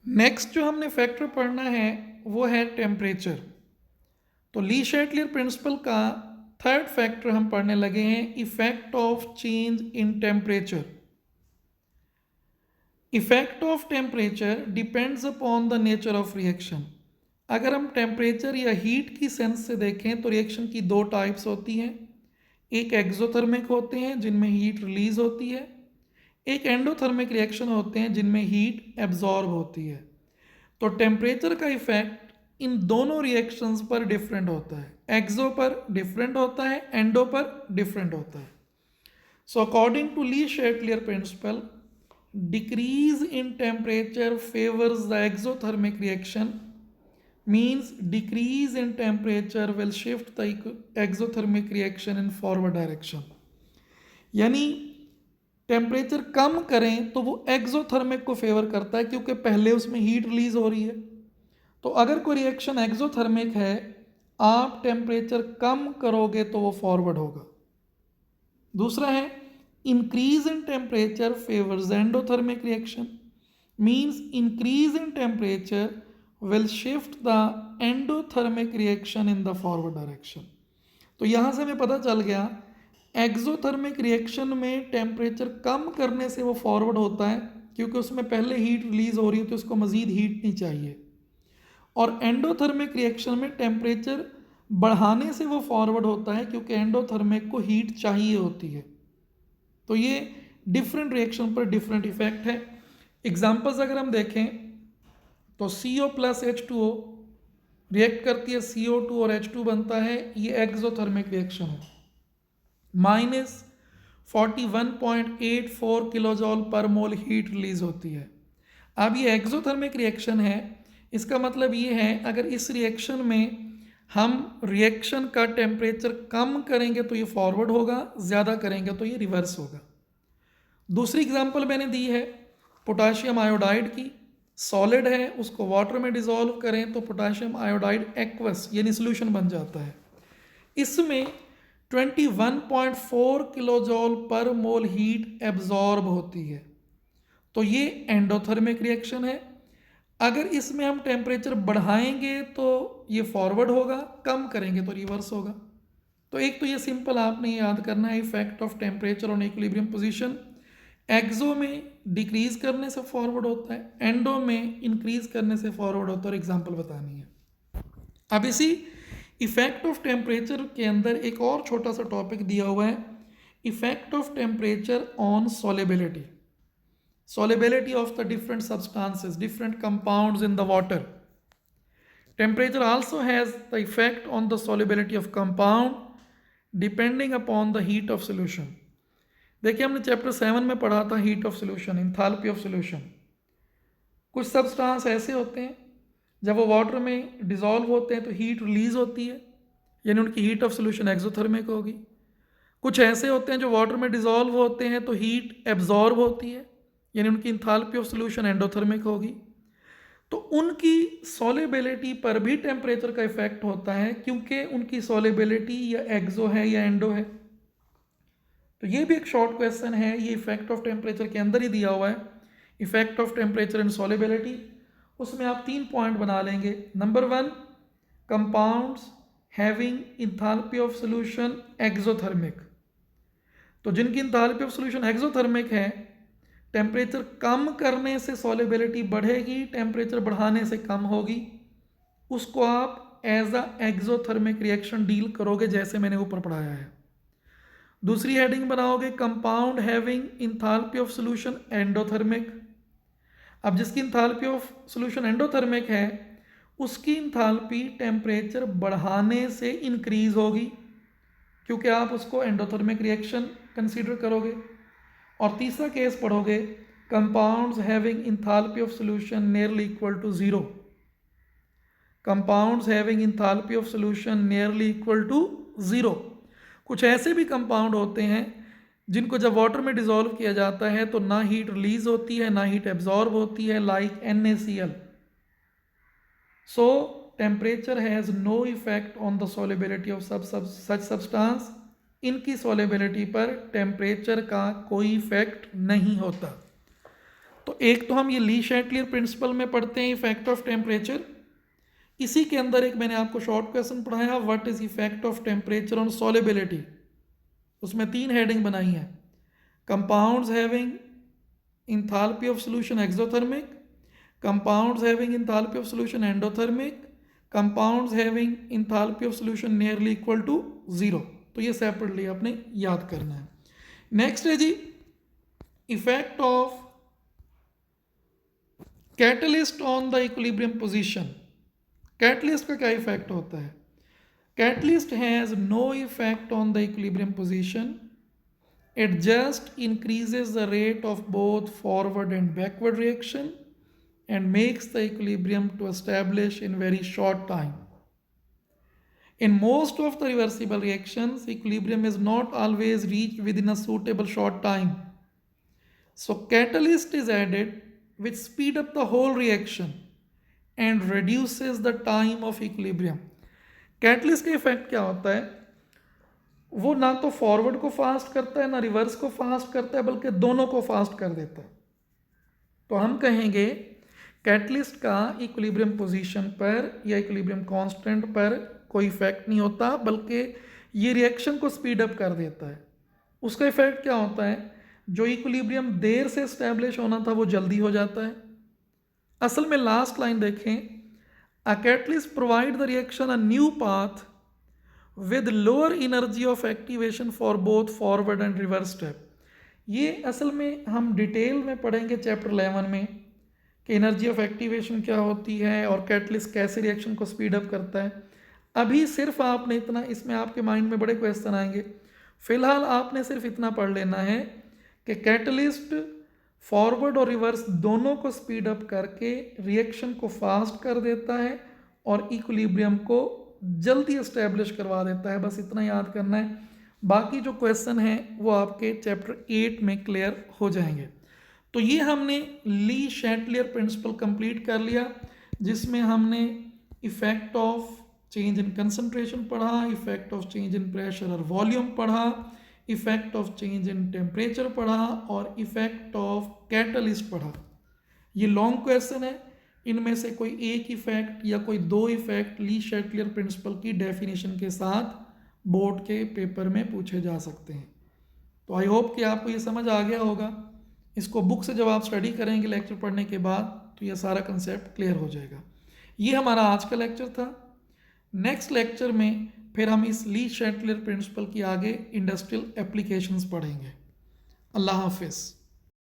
Next जो हमने factor पढ़ना है वो है टेम्परेचर। तो ली शैटलियर प्रिंसिपल का थर्ड फैक्टर हम पढ़ने लगे हैं, effect of change in temperature. Effect of temperature depends upon the nature of reaction. अगर हम टेम्परेचर या हीट की सेंस से देखें तो रिएक्शन की दो टाइप्स होती हैं। एक एक्सोथर्मिक होते हैं जिनमें हीट रिलीज होती है, एक एंडोथर्मिक रिएक्शन होते हैं जिनमें हीट एब्जॉर्ब होती है। तो टेम्परेचर का इफेक्ट इन दोनों रिएक्शंस पर डिफरेंट होता है। एक्सो पर डिफरेंट होता है, एंडो पर डिफरेंट होता है। So according to Le Chatelier principle, decrease in temperature favors the exothermic reaction, means decrease in temperature will shift the exothermic reaction in forward direction। यानी टेम्परेचर कम करें तो वो एक्सोथर्मिक को फेवर करता है क्योंकि पहले उसमें हीट रिलीज हो रही है। तो अगर कोई रिएक्शन एक्सोथर्मिक है, आप टेम्परेचर कम करोगे तो वो फॉरवर्ड होगा। दूसरा है increase in temperature favors endothermic reaction, means increase in temperature will shift the endothermic reaction in the forward direction। तो यहाँ से हमें पता चल गया एक्सोथर्मिक रिएक्शन में टेम्परेचर कम करने से वो फॉरवर्ड होता है क्योंकि उसमें पहले हीट रिलीज हो रही है तो उसको मज़ीद हीट नहीं चाहिए। और एंडोथर्मिक रिएक्शन में टेम्परेचर बढ़ाने से वो फॉरवर्ड होता है क्योंकि एंडोथर्मिक को हीट चाहिए होती है। तो ये डिफरेंट रिएक्शन पर डिफरेंट इफेक्ट है। एग्जाम्पल्स अगर हम देखें तो CO प्लस H2O रिएक्ट करती है, CO2 और H2 बनता है, ये एक्सोथर्मिक रिएक्शन है। -41.84 किलोजॉल पर मोल हीट रिलीज होती है। अब ये एक्सोथर्मिक रिएक्शन है, इसका मतलब ये है अगर इस रिएक्शन में हम रिएक्शन का टेम्परेचर कम करेंगे तो ये फॉरवर्ड होगा, ज़्यादा करेंगे तो ये रिवर्स होगा। दूसरी एग्जांपल मैंने दी है पोटाशियम आयोडाइड की। सॉलिड है, उसको वाटर में डिसॉल्व करें तो पोटाशियम आयोडाइड एक्वस यानी सोल्यूशन बन जाता है। इसमें 21.4 किलोजॉल पर मोल हीट एब्जॉर्ब होती है। तो ये एंडोथर्मिक रिएक्शन है। अगर इसमें हम टेम्परेचर बढ़ाएंगे तो ये फॉरवर्ड होगा, कम करेंगे तो रिवर्स होगा। तो एक तो ये सिंपल आपने याद करना है, effect of temperature on equilibrium position. Exo में डिक्रीज करने से फॉरवर्ड होता है, एंडो में इंक्रीज करने से फॉरवर्ड होता है, और एग्जांपल बतानी है। अब इसी इफेक्ट ऑफ टेम्परेचर के अंदर एक और छोटा सा टॉपिक दिया हुआ है, effect of temperature on solubility. solubility of the different substances, different compounds in the water. Temperature also has the effect on the solubility of compound depending upon the heat of solution। देखिए हमने chapter 7 में पढ़ा था heat of solution, enthalpy of solution. कुछ substance ऐसे होते हैं जब वो वाटर में डिसॉल्व होते हैं तो हीट रिलीज होती है, यानी उनकी हीट ऑफ सोल्यूशन एक्सोथर्मिक होगी। कुछ ऐसे होते हैं जो वाटर में डिसॉल्व होते हैं तो हीट एब्जॉर्ब होती है, यानी उनकी इंथैल्पी ऑफ सोल्यूशन एंडोथर्मिक होगी। तो उनकी सॉल्युबिलिटी पर भी टेम्परेचर का इफेक्ट होता है क्योंकि उनकी सॉल्युबिलिटी या एक्सो है या एंडो है। तो ये भी एक शॉर्ट क्वेश्चन है, ये इफेक्ट ऑफ टेम्परेचर के अंदर ही दिया हुआ है, effect of temperature and solubility. उसमें आप 3 पॉइंट बना लेंगे। Number 1, compounds having enthalpy of solution exothermic. तो जिनकी इंथैल्पी ऑफ सोल्यूशन एक्सोथर्मिक है, टेम्परेचर कम करने से सॉल्युबिलिटी बढ़ेगी, टेम्परेचर बढ़ाने से कम होगी। उसको आप as a exothermic reaction deal करोगे जैसे मैंने ऊपर पढ़ाया है। दूसरी हेडिंग बनाओगे compound having enthalpy of solution endothermic. अब जिसकी इंथैल्पी ऑफ सोल्यूशन एंडोथर्मिक है उसकी इंथैल्पी टेम्परेचर बढ़ाने से इंक्रीज होगी क्योंकि आप उसको एंडोथर्मिक रिएक्शन कंसीडर करोगे। और तीसरा केस पढ़ोगे compounds having enthalpy of solution nearly equal to zero. Compounds having enthalpy of solution nearly equal to zero. कुछ ऐसे भी कंपाउंड होते हैं जिनको जब वाटर में डिसॉल्व किया जाता है तो ना हीट रिलीज होती है ना हीट एब्जॉर्ब होती है, like NaCl। So temperature has no effect on the solubility of such substance. इनकी सॉल्युबिलिटी पर टेम्परेचर का कोई इफेक्ट नहीं होता। तो एक तो हम ये ली शैटलियर प्रिंसिपल में पढ़ते हैं इफेक्ट ऑफ टेम्परेचर। इसी के अंदर एक मैंने आपको शॉर्ट क्वेश्चन पढ़ाया, what is effect of temperature on solubility. उसमें 3 हेडिंग बनाई है, compounds having enthalpy of solution exothermic, compounds having enthalpy of solution endothermic, compounds having enthalpy of solution nearly equal to 0। तो ये सेपरेटली आपने याद करना है। नेक्स्ट है जी effect of catalyst on the equilibrium position. Catalyst का क्या इफेक्ट होता है? Catalyst has no effect on the equilibrium position, it just increases the rate of both forward and backward reaction and makes the equilibrium to establish in very short time. In most of the reversible reactions, equilibrium is not always reached within a suitable short time. So catalyst is added which speed up the whole reaction and reduces the time of equilibrium. Catalyst का effect क्या होता है? वो ना तो forward को fast करता है ना रिवर्स को फास्ट करता है, बल्कि दोनों को फास्ट कर देता है। तो हम कहेंगे कैटलिस्ट का इक्विलिब्रियम पोजीशन पर या इक्विलिब्रियम कांस्टेंट पर कोई इफेक्ट नहीं होता, बल्कि ये रिएक्शन को स्पीड अप कर देता है। उसका इफेक्ट क्या होता है? जो इक्विलिब्रियम देर से इस्टेब्लिश होना था वो जल्दी हो जाता है। असल में लास्ट लाइन देखें, a catalyst provide the reaction a new path with lower energy of activation for both forward and reverse step। ये असल में हम डिटेल में पढ़ेंगे चैप्टर 11 में कि एनर्जी ऑफ एक्टिवेशन क्या होती है और कैटलिस्ट कैसे रिएक्शन को स्पीड अप करता है। अभी सिर्फ आपने इतना, इसमें आपके माइंड में बड़े क्वेश्चन आएंगे, फिलहाल आपने सिर्फ इतना पढ़ लेना है कि कैटलिस्ट फॉरवर्ड और रिवर्स दोनों को स्पीड अप करके रिएक्शन को फास्ट कर देता है और इक्विलिब्रियम को जल्दी एस्टेब्लिश करवा देता है। बस इतना याद करना है, बाकी जो क्वेश्चन हैं वो आपके चैप्टर 8 में क्लियर हो जाएंगे। तो ये हमने ली शैटलियर प्रिंसिपल कंप्लीट कर लिया, जिसमें हमने effect of change in concentration पढ़ा, effect of change in pressure और वॉल्यूम पढ़ा, effect of change in temperature पढ़ा और इफेक्ट ऑफ कैटलिस्ट पढ़ा। ये लॉन्ग क्वेश्चन है, इनमें से कोई एक इफेक्ट या कोई 2 इफेक्ट ली शैटलियर प्रिंसिपल की डेफिनेशन के साथ बोर्ड के पेपर में पूछे जा सकते हैं। तो आई होप कि आपको ये समझ आ गया होगा। इसको बुक से जब आप स्टडी करेंगे लेक्चर पढ़ने के बाद तो ये सारा कंसेप्ट क्लियर हो जाएगा। ये हमारा आज का लेक्चर था। नेक्स्ट लेक्चर में फिर हम इस ली शैटलियर प्रिंसिपल की आगे इंडस्ट्रियल एप्लीकेशंस पढ़ेंगे। अल्लाह हाफिज़।